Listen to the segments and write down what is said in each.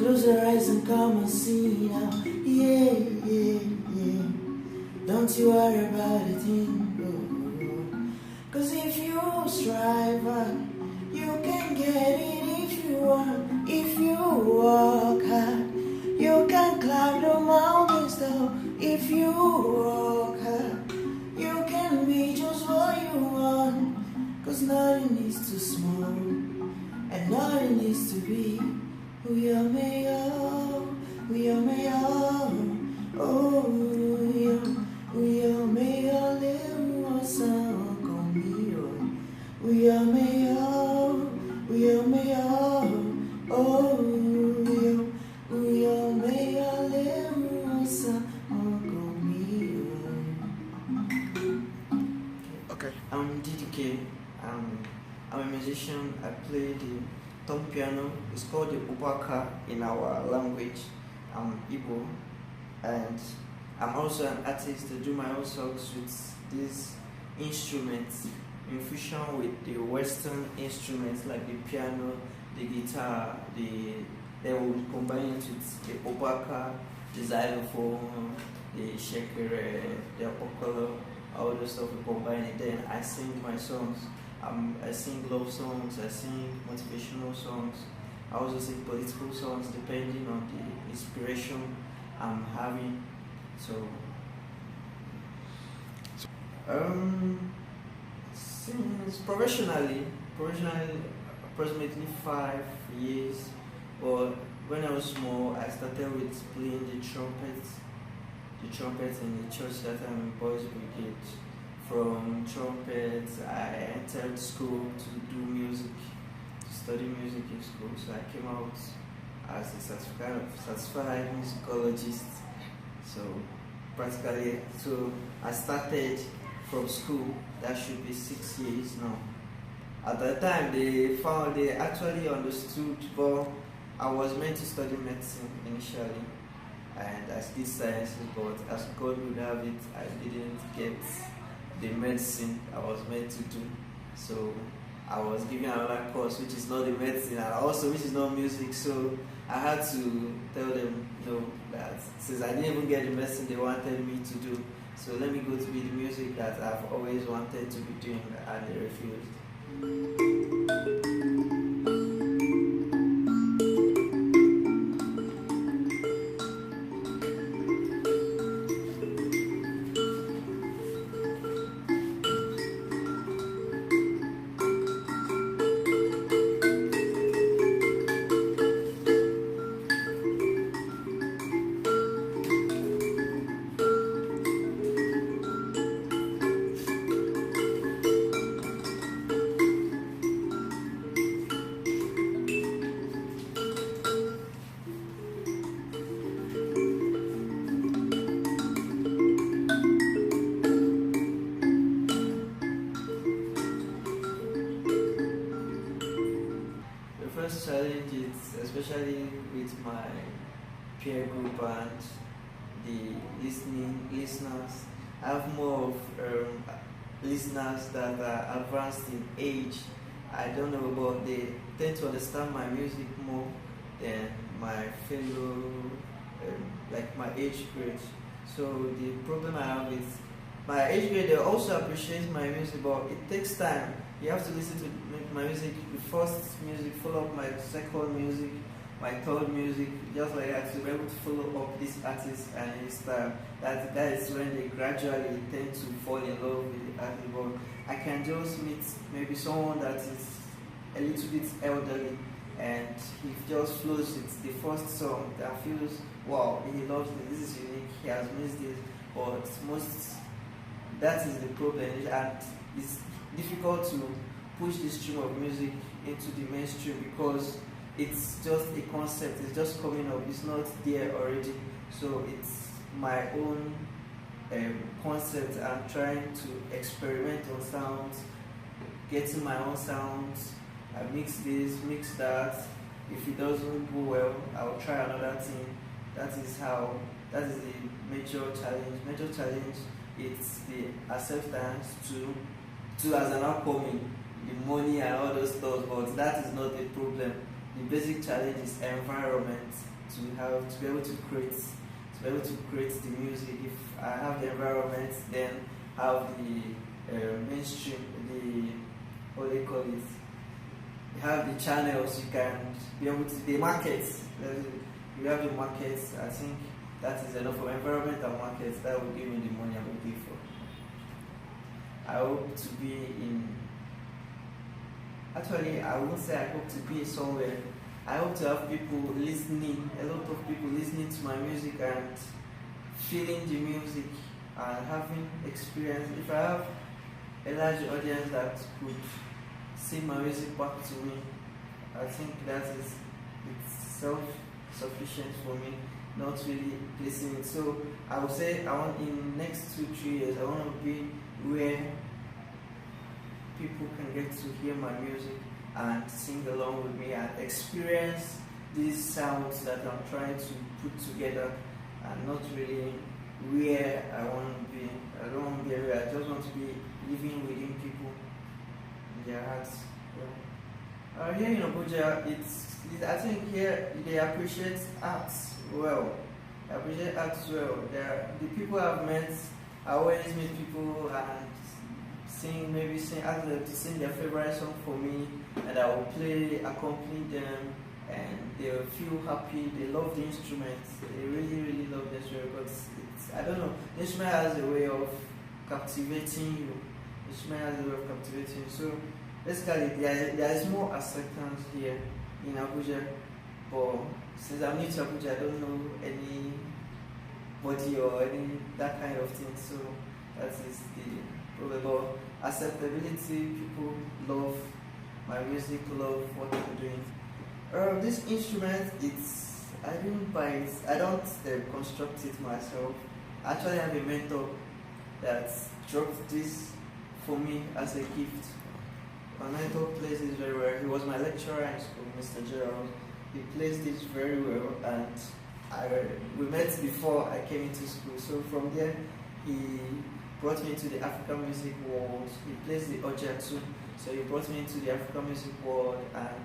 Close your eyes and come and see now. Yeah, yeah, yeah. Don't you worry about a thing. Oh. Cause if you strive hard, you can get it if you want. If you work hard, you can climb the mountains down. If you work hard, you can be just what you want. Cause nothing is too small, and nothing is to be. We are made of, we are made of, oh, we are made of little sound conmigo. We are made of, we are made of, oh, we are made of little sound conmigo. Okay. I'm DDK. I'm a musician. I play the tom piano. It's called the ubaka in our language. I'm Igbo, and I'm also an artist. I do my own songs with these instruments in fusion with the Western instruments like the piano, the guitar, they will combine it with the ubaka, the xylophone, the shekere, the okolo, all the stuff. We combine it. Then I sing my songs. I sing love songs, I sing motivational songs, I also sing political songs depending on the inspiration I'm having. So, since professionally approximately 5 years, but when I was small I started with playing the trumpet in the church that I'm in Boys Brigade. From trumpet, I entered school to do music, to study music in school. So I came out as a certified musicologist. So practically, so I started from school. That should be 6 years now. At that time, they actually understood, but I was meant to study medicine initially, and I did sciences, but as God would have it, I didn't get the medicine I was meant to do. So I was given another course which is not the medicine and also which is not music. So I had to tell them no, that since I didn't even get the medicine they wanted me to do, so let me go to be the music that I've always wanted to be doing, and they refused. First challenge is especially with my peer group and the listeners. I have more of listeners that are advanced in age. I don't know, but they tend to understand my music more than my fellow, like my age grade. So the problem I have is my age grade, they also appreciate my music, but it takes time. You have to listen to my music, the first music, follow up my second music, my third music, just like that, to be able to follow up this artist and his style. That is when they gradually tend to fall in love with the artist. But I can just meet maybe someone that is a little bit elderly and he just flows with the first song that feels, wow, he loves it, this is unique, he has missed it. But that is the problem, and it's difficult to push the stream of music into the mainstream because it's just a concept, it's just coming up, it's not there already. So it's my own concept. I'm trying to experiment on sounds, getting my own sounds. I mix this, mix that. If it doesn't go well, I'll try another thing. That is the major challenge. Major challenge, it's the acceptance to as an upcoming, the money and all those stuff, but that is not the problem. the basic challenge is environment, to be able to create the music. If I have the environment, then have the mainstream, what they call it, you have the channels, you can be able to, the markets, you have the markets. I think that is enough for environment and markets. That will give me the money I'm looking for. I hope to be in, actually I won't say I hope to be somewhere. I hope to have people listening, a lot of people listening to my music and feeling the music and having experience. If I have a large audience that could sing my music back to me, I think it's self-sufficient for me, not really placing it. So I would say I want, in the next 2-3 years, I want to be where people can get to hear my music and sing along with me and experience these sounds that I'm trying to put together, and not really where I want to be. I don't want to be where I just want to be living within people, in their hearts. Yeah. Here in Abuja, I think here they appreciate arts well. They appreciate arts well. The people I've met, I always meet people and ask them to sing their favorite song for me, and I will accompany them, and they will feel happy. They love the instruments. They really, really love the instrument, because I don't know, the instrument has a way of captivating you. The instrument has a way of captivating you. So basically, there is more acceptance here in Abuja, but since I'm new to Abuja, I don't know anybody or that kind of thing. So that is the problem. Acceptability, people love my music, love what I'm doing. This instrument, I didn't buy it, I don't construct it myself. I actually have a mentor that dropped this for me as a gift. My mentor plays this very well. He was my lecturer in school, Mr. Gerald. He plays this very well, and we met before I came into school. So from there, he brought me into the African music world. He plays the Oja too. So he brought me into the African music world and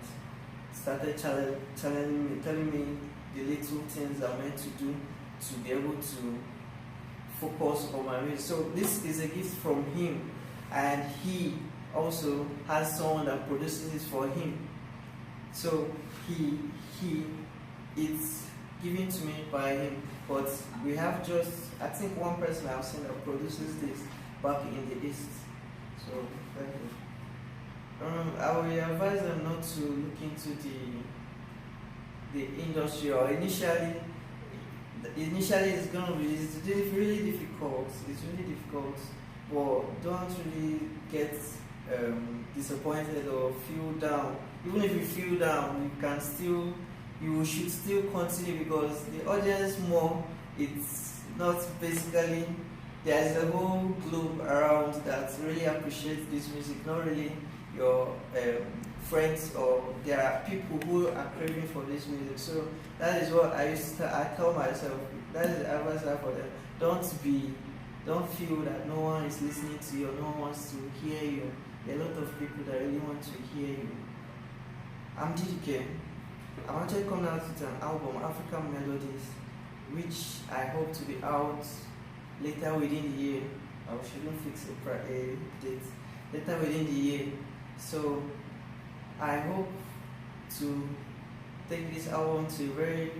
started telling me the little things I'm meant to do to be able to focus on my music. So this is a gift from him, and he also has someone that produces it for him. So it's given to me by him. But we have just, I think, one person I've seen that produces this back in the East. So, thank you. I will advise them not to look into the industry, or initially it's going to be really difficult. It's really difficult, but don't really get disappointed or feel down. Even if you feel down, you should still continue, because the audience it's not basically, there's a whole globe around that really appreciates this music, not really your friends, or there are people who are craving for this music. So that is what I tell myself, that is the advice I have for them. Don't feel that no one is listening to you, or no one wants to hear you. There are a lot of people that really want to hear you. I'm DDK. I'm actually coming out with an album, African Melodies, which I hope to be out later within the year. I shouldn't fix a date. Later within the year. So I hope to take this album to a very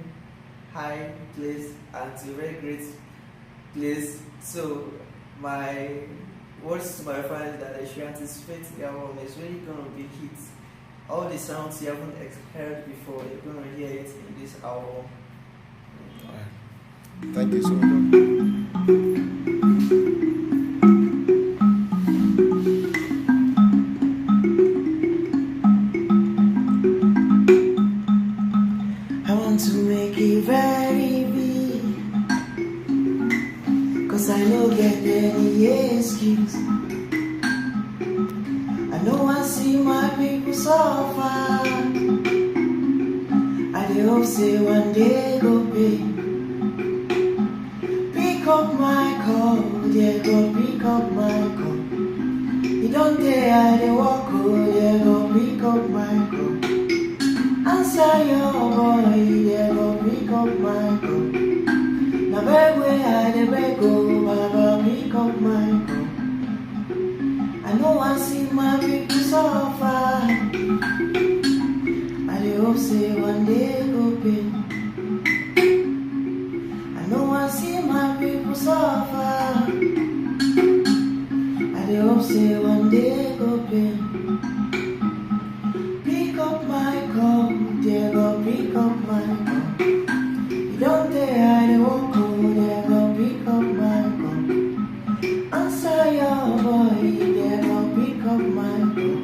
high place and to a very great place. So my words to my fans that I should anticipate the album is really going to be hits. All the sounds you haven't heard before, you're going to hear it in this album. Thank you so much. I want to make it very big, 'cause I no get any excuse. I know I see my people suffer. I dey hope say one day go pay. Pick up my call, yeah, go pick up my call. You don't care, I dey walk, oh, yeah, go pick up my call. And answer your boy, they go pick up my call. Now beg where I dey beg go, Baba pick up my call. I know I see my people suffer. I dey hope say one day go pay. I know I see my people suffer. I dey hope say one day go pay. Pick up my call, they go pick up my call. You don't dare I dey walk home, they go pick up my call. Answer your boy, they go pick up my call.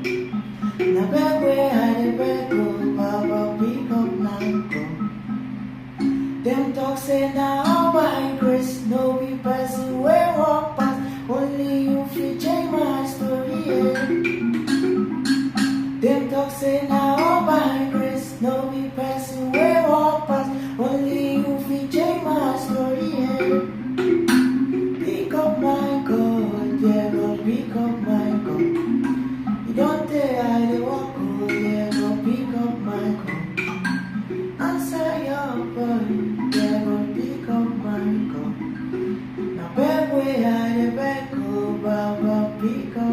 Now beg where I dey beg go, Baba pick up my call. Them talk say now all by grace, no be person where walk past. Only you fit change my story. Yeah. Them talk say now all by grace, no be person where walk past. Only you fit change my story. Yeah. Pick up my call, yeah, go pick up my call. You don't dare I dey walk, oh, yeah, go pick up my call. Answer your boy, yeah, go pick up my call. Now beg where I dey beg, oh, Baba pick up